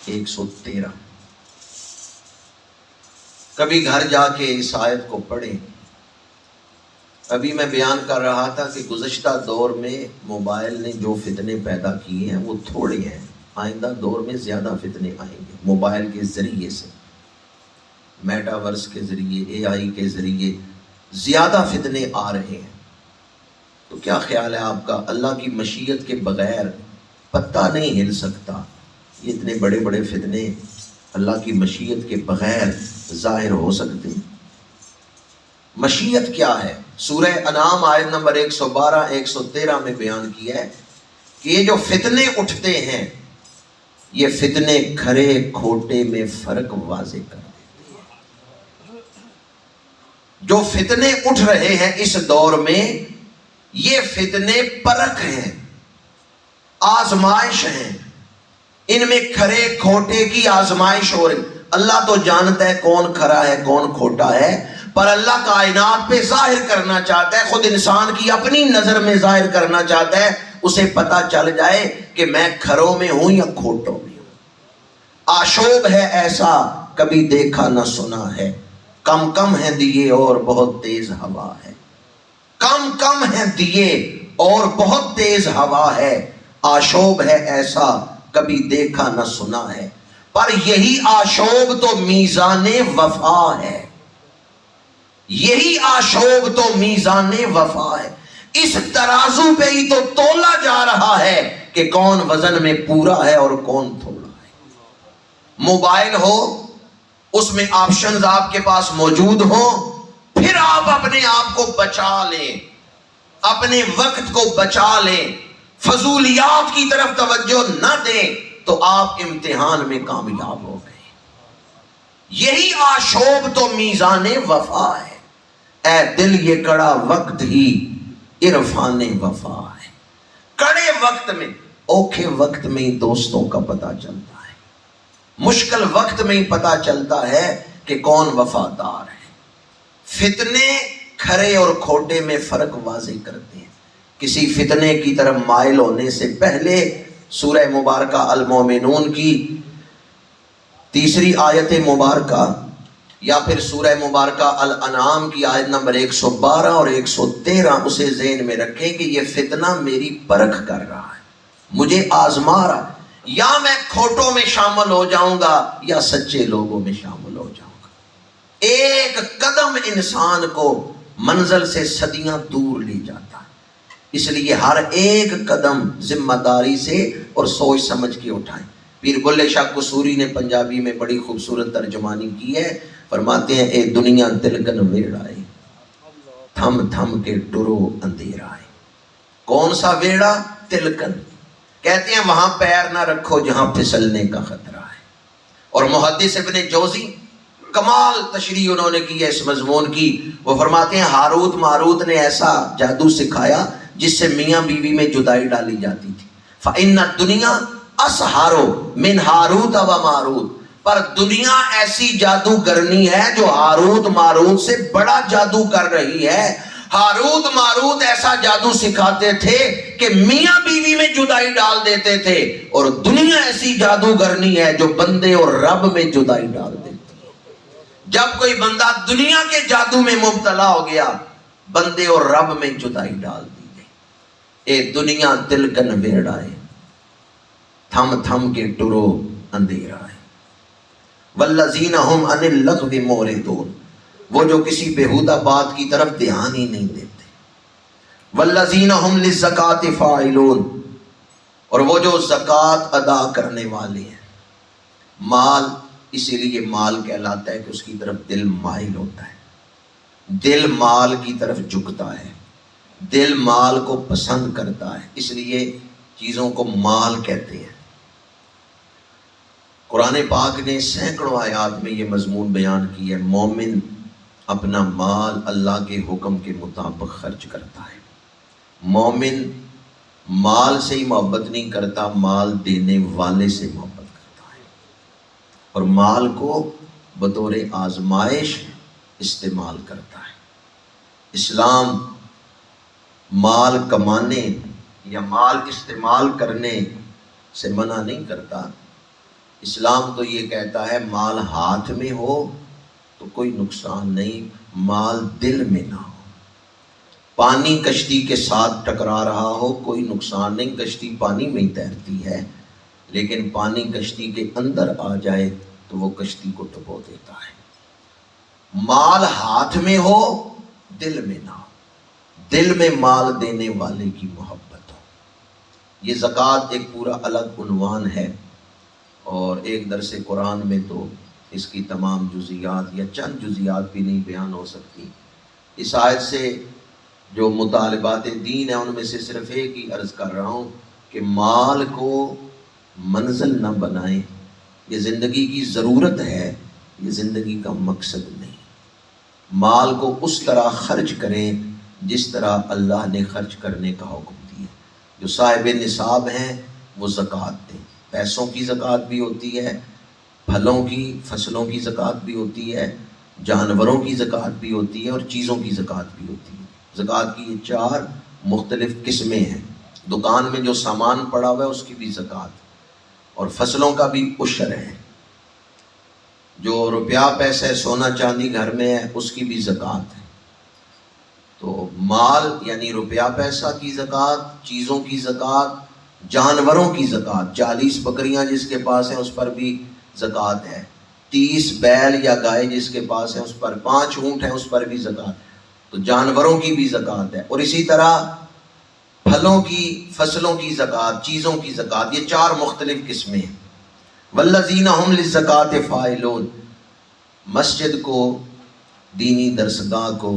113۔ کبھی گھر جا کے اس آیت کو پڑھیں۔ ابھی میں بیان کر رہا تھا کہ گزشتہ دور میں موبائل نے جو فتنے پیدا کیے ہیں وہ تھوڑے ہیں، آئندہ دور میں زیادہ فتنے آئیں گے موبائل کے ذریعے سے، میٹاورس کے ذریعے، اے آئی کے ذریعے زیادہ فتنے آ رہے ہیں۔ تو کیا خیال ہے آپ کا؟ اللہ کی مشیت کے بغیر پتہ نہیں ہل سکتا، یہ اتنے بڑے بڑے فتنے اللہ کی مشیت کے بغیر ظاہر ہو سکتے ہیں؟ مشیت کیا ہے؟ سورہ انعام آیت نمبر 112 113 میں بیان کیا ہے کہ یہ جو فتنے اٹھتے ہیں، یہ فتنے کھرے کھوٹے میں فرق واضح کر دیتے ہیں۔ جو فتنے اٹھ رہے ہیں اس دور میں، یہ فتنے پرکھ ہیں، آزمائش ہیں، ان میں کھرے کھوٹے کی آزمائش ہو رہی۔ اللہ تو جانتا ہے کون کھرا ہے کون کھوٹا ہے، پر اللہ کائنات پہ ظاہر کرنا چاہتا ہے، خود انسان کی اپنی نظر میں ظاہر کرنا چاہتا ہے، اسے پتا چل جائے کہ میں کھروں میں ہوں یا کھوٹوں میں ہوں۔ آشوب ہے ایسا کبھی دیکھا نہ سنا ہے، کم کم ہیں دیے اور بہت تیز ہوا ہے۔ کم کم ہیں دیے اور بہت تیز ہوا ہے، آشوب ہے ایسا کبھی دیکھا نہ سنا ہے، پر یہی آشوب تو میزان وفا ہے، یہی آشوب تو میزان وفا ہے۔ اس ترازو پہ ہی تو تولا جا رہا ہے کہ کون وزن میں پورا ہے اور کون تھوڑا ہے۔ موبائل ہو، اس میں آپشنز آپ کے پاس موجود ہوں، پھر آپ اپنے آپ کو بچا لیں، اپنے وقت کو بچا لیں، فضولیات کی طرف توجہ نہ دیں، تو آپ امتحان میں کامیاب ہو گئے۔ یہی آشوب تو میزان وفا ہے، اے دل یہ کڑا وقت ہی عرفان وفا ہے۔ کڑے وقت میں، اوکھے وقت میں ہی دوستوں کا پتہ چلتا ہے، مشکل وقت میں ہی پتہ چلتا ہے کہ کون وفادار ہے۔ فتنے کھرے اور کھوٹے میں فرق واضح کرتے ہیں۔ کسی فتنے کی طرف مائل ہونے سے پہلے سورہ مبارکہ المومنون کی 3 آیت مبارکہ یا پھر سورہ مبارکہ الانعام کی آیت نمبر 112 اور 113 اسے ذہن میں رکھیں کہ یہ فتنہ میری پرکھ کر رہا ہے، مجھے آزما رہا ہے، یا میں کھوٹوں میں شامل ہو جاؤں گا یا سچے لوگوں میں شامل ہو جاؤں گا۔ ایک قدم انسان کو منزل سے صدیاں دور لے جاتا ہے، اس لیے ہر ایک قدم ذمہ داری سے اور سوچ سمجھ کے اٹھائیں۔ پیر بلے شاہ قصوری نے پنجابی میں بڑی خوبصورت ترجمانی کی ہے، فرماتے ہیں اے دنیا تلکن ویڑا ہے، تھم تھم کے ٹرو اندھیرا ہے۔ کون سا ویڑا؟ تلکن، کہتے ہیں وہاں پیر نہ رکھو جہاں پھسلنے کا خطرہ ہے۔ اور محدث ابن جوزی کمال تشریح انہوں نے کی ہے اس مضمون کی، وہ فرماتے ہیں ہاروت ماروت نے ایسا جادو سکھایا جس سے میاں بیوی میں جدائی ڈالی جاتی تھی۔ فَإِنَّ الدُّنْيَا أَسْحَرُ مِنْ ہاروت و ماروت، پر دنیا ایسی جادوگرنی ہے جو ہاروت ماروت سے بڑا جادو کر رہی ہے۔ ہاروت ماروت ایسا جادو سکھاتے تھے کہ میاں بیوی میں جدائی ڈال دیتے تھے، اور دنیا ایسی جادوگرنی ہے جو بندے اور رب میں جدائی ڈال دیتی ہے۔ جب کوئی بندہ دنیا کے جادو میں مبتلا ہو گیا، بندے اور رب میں جدائی ڈال دی گئی۔ اے دنیا تلکن ویڑا ہے، تھم تھم کے ٹرو اندھیرا ہے۔ والذین ہم عن اللغو معرضون، وہ جو کسی بےہودہ بات کی طرف دھیان ہی نہیں دیتے۔ والذین ہم للزکاۃ فاعلون، اور وہ جو زکوٰۃ ادا کرنے والے ہیں۔ مال اسی لیے مال کہلاتا ہے کہ اس کی طرف دل مائل ہوتا ہے، دل مال کی طرف جھکتا ہے، دل مال کو پسند کرتا ہے، اس لیے چیزوں کو مال کہتے ہیں۔ قرآن پاک نے سینکڑوں آیات میں یہ مضمون بیان کیا ہے، مومن اپنا مال اللہ کے حکم کے مطابق خرچ کرتا ہے۔ مومن مال سے ہی محبت نہیں کرتا، مال دینے والے سے محبت کرتا ہے، اور مال کو بطور آزمائش استعمال کرتا ہے۔ اسلام مال کمانے یا مال استعمال کرنے سے منع نہیں کرتا، اسلام تو یہ کہتا ہے مال ہاتھ میں ہو تو کوئی نقصان نہیں، مال دل میں نہ ہو۔ پانی کشتی کے ساتھ ٹکرا رہا ہو کوئی نقصان نہیں، کشتی پانی میں ہی تیرتی ہے، لیکن پانی کشتی کے اندر آ جائے تو وہ کشتی کو ڈبو دیتا ہے۔ مال ہاتھ میں ہو دل میں نہ ہو، دل میں مال دینے والے کی محبت ہو۔ یہ زکوٰۃ ایک پورا الگ عنوان ہے، اور ایک درس قرآن میں تو اس کی تمام جزیات یا چند جزیات بھی نہیں بیان ہو سکتی۔ اس آیت سے جو مطالبات دین ہیں ان میں سے صرف ایک ہی عرض کر رہا ہوں کہ مال کو منزل نہ بنائیں، یہ زندگی کی ضرورت ہے، یہ زندگی کا مقصد نہیں۔ مال کو اس طرح خرچ کریں جس طرح اللہ نے خرچ کرنے کا حکم دیا۔ جو صاحب نصاب ہیں وہ زکوٰۃ دیں، پیسوں کی زکوٰۃ بھی ہوتی ہے، پھلوں کی فصلوں کی زکوٰۃ بھی ہوتی ہے، جانوروں کی زکوٰۃ بھی ہوتی ہے، اور چیزوں کی زکوٰۃ بھی ہوتی ہے۔ زکوٰۃ کی یہ 4 مختلف قسمیں ہیں۔ دکان میں جو سامان پڑا ہوا ہے اس کی بھی زکوٰۃ، اور فصلوں کا بھی عشر ہے، جو روپیہ پیسے سونا چاندی گھر میں ہے اس کی بھی زکوٰۃ ہے۔ تو مال یعنی روپیہ پیسہ کی زکوٰۃ، چیزوں کی زکوٰۃ، جانوروں کی زکوٰۃ، 40 بکریاں جس کے پاس ہیں اس پر بھی زکوٰۃ ہے، 30 بیل یا گائے جس کے پاس ہیں اس پر، 5 اونٹ ہیں اس پر بھی زکوٰۃ، تو جانوروں کی بھی زکوٰۃ ہے۔ اور اسی طرح پھلوں کی فصلوں کی زکوٰۃ، چیزوں کی زکوٰۃ، یہ 4 مختلف قسمیں ہیں۔ والذین هم للزکوٰۃ فاعلون، مسجد کو، دینی درسگاہ کو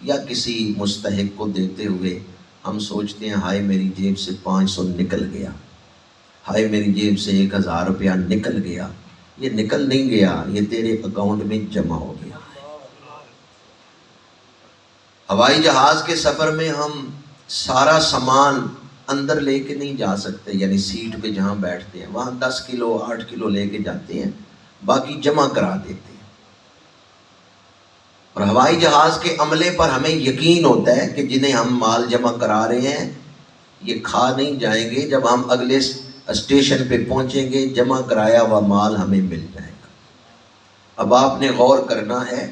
یا کسی مستحق کو دیتے ہوئے ہم سوچتے ہیں ہائے میری جیب سے 500 نکل گیا، ہائے میری جیب سے 1000 روپیہ نکل گیا۔ یہ نکل نہیں گیا، یہ تیرے اکاؤنٹ میں جمع ہو گیا۔ ہوائی جہاز کے سفر میں ہم سارا سامان اندر لے کے نہیں جا سکتے، یعنی سیٹ پہ جہاں بیٹھتے ہیں وہاں 10 کلو 8 کلو لے کے جاتے ہیں، باقی جمع کرا دیتے ہیں۔ اور ہوائی جہاز کے عملے پر ہمیں یقین ہوتا ہے کہ جنہیں ہم مال جمع کرا رہے ہیں یہ کھا نہیں جائیں گے، جب ہم اگلے اسٹیشن پہ پہنچیں گے جمع کرایا ہوا مال ہمیں مل جائے گا۔ اب آپ نے غور کرنا ہے،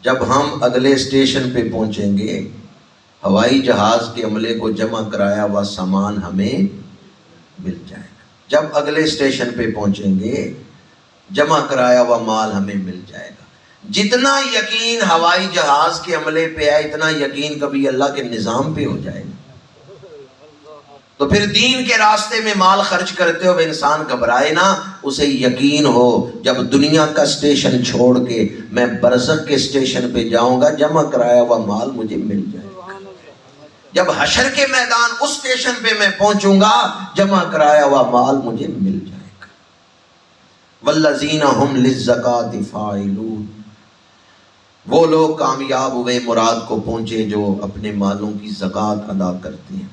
جب ہم اگلے اسٹیشن پہ پہنچیں گے ہوائی جہاز کے عملے کو جمع کرایا ہوا سامان ہمیں مل جائے گا، جب اگلے اسٹیشن پہ پہنچیں گے جمع کرایا ہوا مال ہمیں مل جائے گا۔ جتنا یقین ہوائی جہاز کے عملے پہ ہے اتنا یقین کبھی اللہ کے نظام پہ ہو جائے گا۔ تو پھر دین کے راستے میں مال خرچ کرتے ہوئے انسان گھبرائے نہ، اسے یقین ہو جب دنیا کا اسٹیشن چھوڑ کے میں برزخ کے اسٹیشن پہ جاؤں گا جمع کرایا ہوا مال مجھے مل جائے گا۔ جب حشر کے میدان اس اسٹیشن پہ میں پہنچوں گا جمع کرایا ہوا مال مجھے مل جائے گا۔ والذین هم للزکاۃ فاعلون، وہ لوگ کامیاب ہوئے، مراد کو پہنچے جو اپنے مالوں کی زکوٰۃ ادا کرتے ہیں۔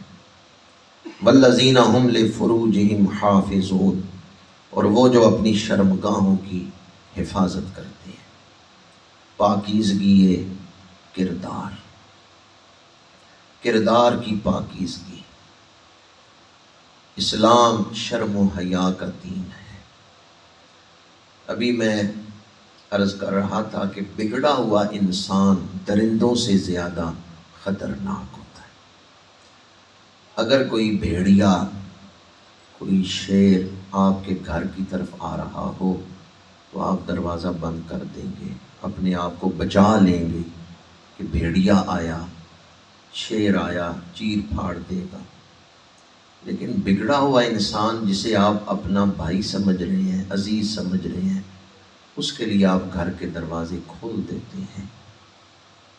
والذین هم لفروجہم حافظون، اور وہ جو اپنی شرمگاہوں کی حفاظت کرتے ہیں۔ پاکیزگی کردار، کردار کی پاکیزگی، اسلام شرم و حیا کا دین ہے۔ ابھی میں عرض کر رہا تھا کہ بگڑا ہوا انسان درندوں سے زیادہ خطرناک ہوتا ہے۔ اگر کوئی بھیڑیا، کوئی شیر آپ کے گھر کی طرف آ رہا ہو تو آپ دروازہ بند کر دیں گے، اپنے آپ کو بچا لیں گے کہ بھیڑیا آیا، شیر آیا، چیر پھاڑ دے گا۔ لیکن بگڑا ہوا انسان جسے آپ اپنا بھائی سمجھ رہے ہیں، عزیز سمجھ رہے ہیں، اس کے لیے آپ گھر کے دروازے کھول دیتے ہیں،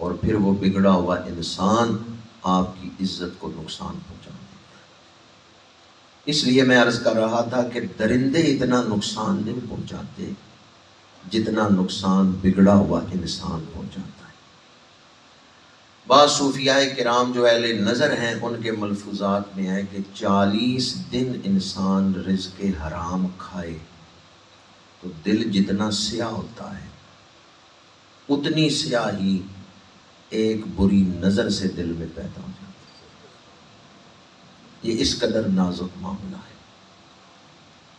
اور پھر وہ بگڑا ہوا انسان آپ کی عزت کو نقصان پہنچا دیتا ہے۔ اس لیے میں عرض کر رہا تھا کہ درندے اتنا نقصان نہیں پہنچاتے جتنا نقصان بگڑا ہوا انسان پہنچاتا ہے۔ بعض صوفیاء کرام جو اہل نظر ہیں ان کے ملفوظات میں ہے کہ 40 دن انسان رزق حرام کھائے تو دل جتنا سیاہ ہوتا ہے اتنی سیاہی ایک بری نظر سے دل میں پیدا ہو جاتی ہے۔ یہ اس قدر نازک معاملہ ہے۔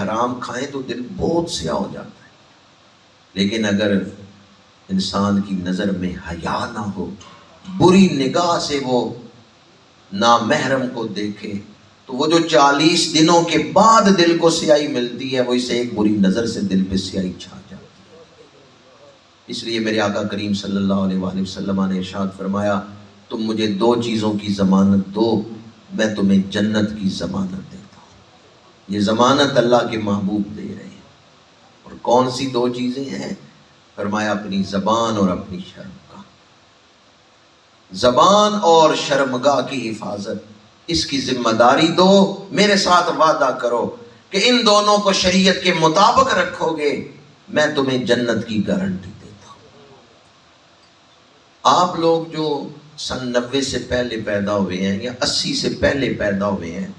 حرام کھائیں تو دل بہت سیاہ ہو جاتا ہے. لیکن اگر انسان کی نظر میں حیا نہ ہو، بری نگاہ سے وہ نامحرم کو دیکھے، تو وہ جو 40 دنوں کے بعد دل کو سیاہی ملتی ہے، وہ اسے ایک بری نظر سے دل پہ سیاہی چھا جاتی ہے. اس لیے میرے آقا کریم صلی اللہ علیہ وآلہ وسلم نے ارشاد فرمایا، تم مجھے 2 چیزوں کی ضمانت دو، میں تمہیں جنت کی ضمانت دیتا ہوں. یہ ضمانت اللہ کے محبوب دے رہے ہیں. اور کون سی 2 چیزیں ہیں؟ فرمایا اپنی زبان اور اپنی شرمگاہ. زبان اور شرمگاہ کی حفاظت، اس کی ذمہ داری دو. میرے ساتھ وعدہ کرو کہ ان دونوں کو شریعت کے مطابق رکھو گے، میں تمہیں جنت کی گارنٹی دیتا ہوں. آپ لوگ جو سن 90 سے پہلے پیدا ہوئے ہیں یا 80 سے پہلے پیدا ہوئے ہیں،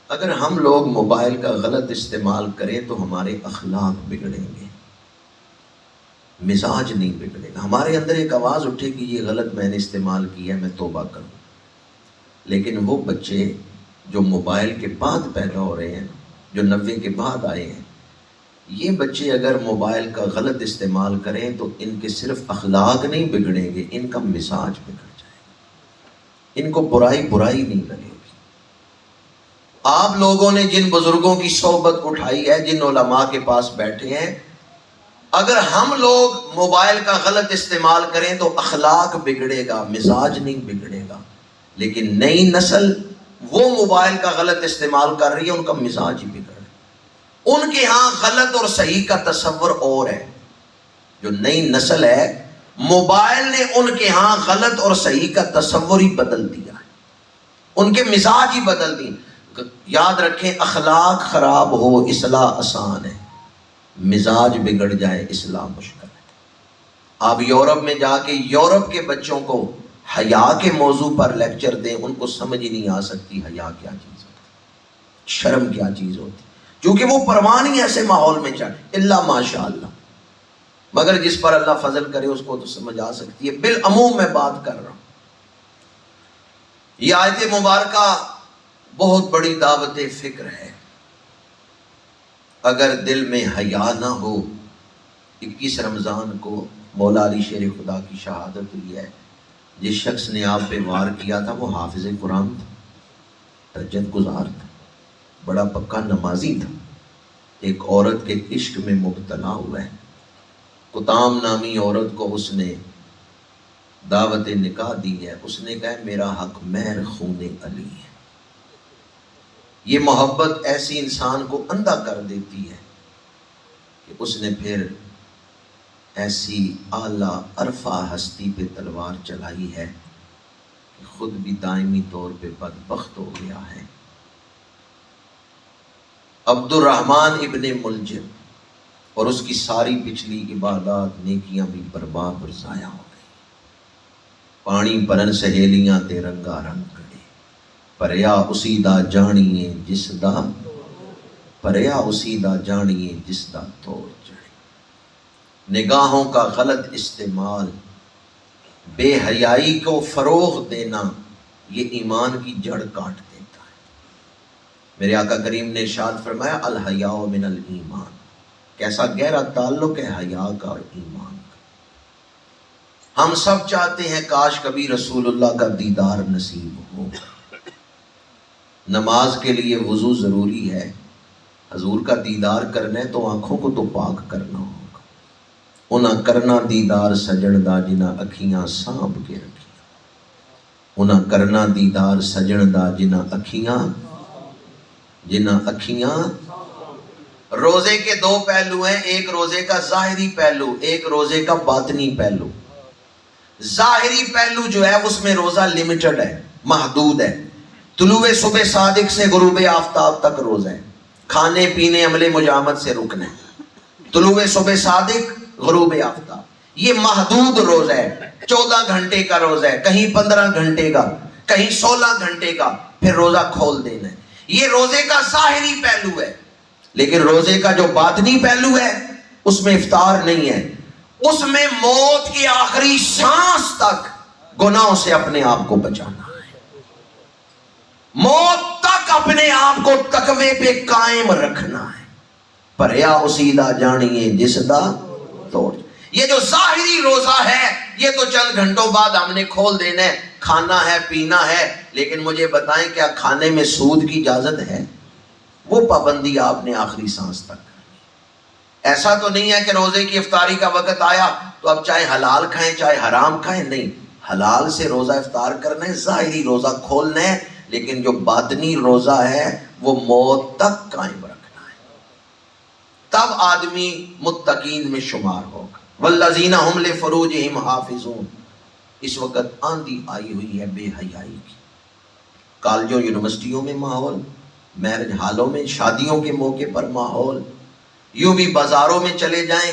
اگر ہم لوگ موبائل کا غلط استعمال کریں تو ہمارے اخلاق بگڑیں گے، مزاج نہیں بگڑے گا. ہمارے اندر ایک آواز اٹھے کہ یہ غلط میں نے استعمال کیا ہے، میں توبہ کروں. لیکن وہ بچے جو موبائل کے بعد پیدا ہو رہے ہیں، جو 90 کے بعد آئے ہیں، یہ بچے اگر موبائل کا غلط استعمال کریں تو ان کے صرف اخلاق نہیں بگڑیں گے، ان کا مزاج بگڑ جائے گا. ان کو برائی نہیں لگے گی. آپ لوگوں نے جن بزرگوں کی صحبت اٹھائی ہے، جن علماء کے پاس بیٹھے ہیں، اگر ہم لوگ موبائل کا غلط استعمال کریں تو اخلاق بگڑے گا، مزاج نہیں بگڑے گا. لیکن نئی نسل وہ موبائل کا غلط استعمال کر رہی ہے، ان کا مزاج ہی بگڑ رہا ہے. ان کے ہاں غلط اور صحیح کا تصور اور ہے. جو نئی نسل ہے، موبائل نے ان کے ہاں غلط اور صحیح کا تصور ہی بدل دیا ہے، ان کے مزاج ہی بدل دی. یاد رکھیں، اخلاق خراب ہو اصلاح آسان ہے، مزاج بگڑ جائے اصلاح مشکل ہے. آپ یورپ میں جا کے یورپ کے بچوں کو حیا کے موضوع پر لیکچر دیں، ان کو سمجھ ہی نہیں آ سکتی حیا کیا چیز ہوتی، شرم کیا چیز ہوتی، کیونکہ وہ پروان ہی ایسے ماحول میں چڑھے الا ماشاء اللہ. مگر جس پر اللہ فضل کرے اس کو تو سمجھ آ سکتی ہے. بالعموم میں بات کر رہا ہوں. یہ آیت مبارکہ بہت بڑی دعوت فکر ہے. اگر دل میں حیا نہ ہو، 21 رمضان کو مولا علی شیر خدا کی شہادت ہوئی ہے. جس شخص نے آپ پہ وار کیا تھا وہ حافظ قرآن تھا، تہجد گزار تھا، بڑا پکا نمازی تھا. ایک عورت کے عشق میں مبتلا ہوا ہے. کتام نامی عورت کو اس نے دعوت نکاح دی ہے. اس نے کہا میرا حق مہر خون علی ہے. یہ محبت ایسی انسان کو اندھا کر دیتی ہے کہ اس نے پھر ایسی اعلیٰ عرفہ ہستی پہ تلوار چلائی ہے کہ خود بھی دائمی طور پہ بدبخت ہو گیا ہے. عبد الرحمن ابن ملجم اور اس کی ساری پچھلی عبادات نیکیاں بھی برباد اور ضائع ہو گئی. پانی پرن سہیلیاں تے رنگا رنگ کڑے، پریا اسی دا جانیے جس دا، پریا اسی دا جانیے جس دا توڑ چڑھے. نگاہوں کا غلط استعمال، بے حیائی کو فروغ دینا، یہ ایمان کی جڑ کاٹ دیتا ہے. میرے آقا کریم نے ارشاد فرمایا الحیاء من الایمان. کیسا گہرا تعلق ہے حیا کا اور ایمان کا. ہم سب چاہتے ہیں کاش کبھی رسول اللہ کا دیدار نصیب ہو. نماز کے لیے وضو ضروری ہے. حضور کا دیدار کرنا ہے تو آنکھوں کو تو پاک کرنا ہوگا. انہاں کرنا دیدار سجن دا جنہاں اکھیاں سانپ کے رکھیاں. انہاں کرنا دیدار سجن دا جنہاں اکھیاں. روزے کے 2 پہلو ہیں، ایک روزے کا ظاہری پہلو، ایک روزے کا باطنی پہلو. ظاہری پہلو جو ہے اس میں روزہ لمیٹڈ ہے، محدود ہے. طلوع صبح صادق سے غروب آفتاب تک روزہ ہے. کھانے پینے عمل مجامت سے رکن ہے. طلوع صبح صادق غروب آفتاب، یہ محدود روزہ ہے. 14 گھنٹے کا روزہ ہے، کہیں 15 گھنٹے کا، کہیں 16 گھنٹے کا، پھر روزہ کھول دینا ہے. یہ روزے کا ظاہری پہلو ہے. لیکن روزے کا جو باطنی پہلو ہے اس میں افطار نہیں ہے. اس میں موت کی آخری سانس تک گناہوں سے اپنے آپ کو بچانا ہے. موت تک اپنے آپ کو تقوی پہ قائم رکھنا ہے. پریا اسیدہ جانیے جس دا توڑ. یہ جو ظاہری روزہ ہے یہ تو چند گھنٹوں بعد ہم نے کھول دینا ہے, کھانا ہے پینا ہے, لیکن مجھے بتائیں کیا کھانے میں سود کی اجازت ہے؟ وہ پابندی آپ نے آخری سانس تک. ایسا تو نہیں ہے کہ روزے کی افطاری کا وقت آیا تو اب چاہے حلال کھائیں چاہے حرام کھائیں, نہیں, حلال سے روزہ افطار کرنا ہے, ظاہری روزہ کھولنا ہے, لیکن جو باطنی روزہ ہے وہ موت تک قائم رکھنا ہے. تب آدمی متقین میں شمار ہوگا. والذین هم لفروجہم حافظون. اس وقت آندھی آئی ہوئی ہے بے حیائی کی. کالجوں یونیورسٹیوں میں ماحول, میرج ہالوں میں شادیوں کے موقع پر ماحول, یوں بھی بازاروں میں چلے جائیں.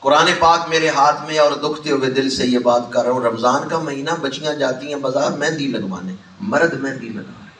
قرآن پاک میرے ہاتھ میں اور دکھتے ہوئے دل سے یہ بات کر رہا ہوں, رمضان کا مہینہ بچیاں جاتی ہیں بازار مہندی لگوانے, مرد مہندی لگوانے.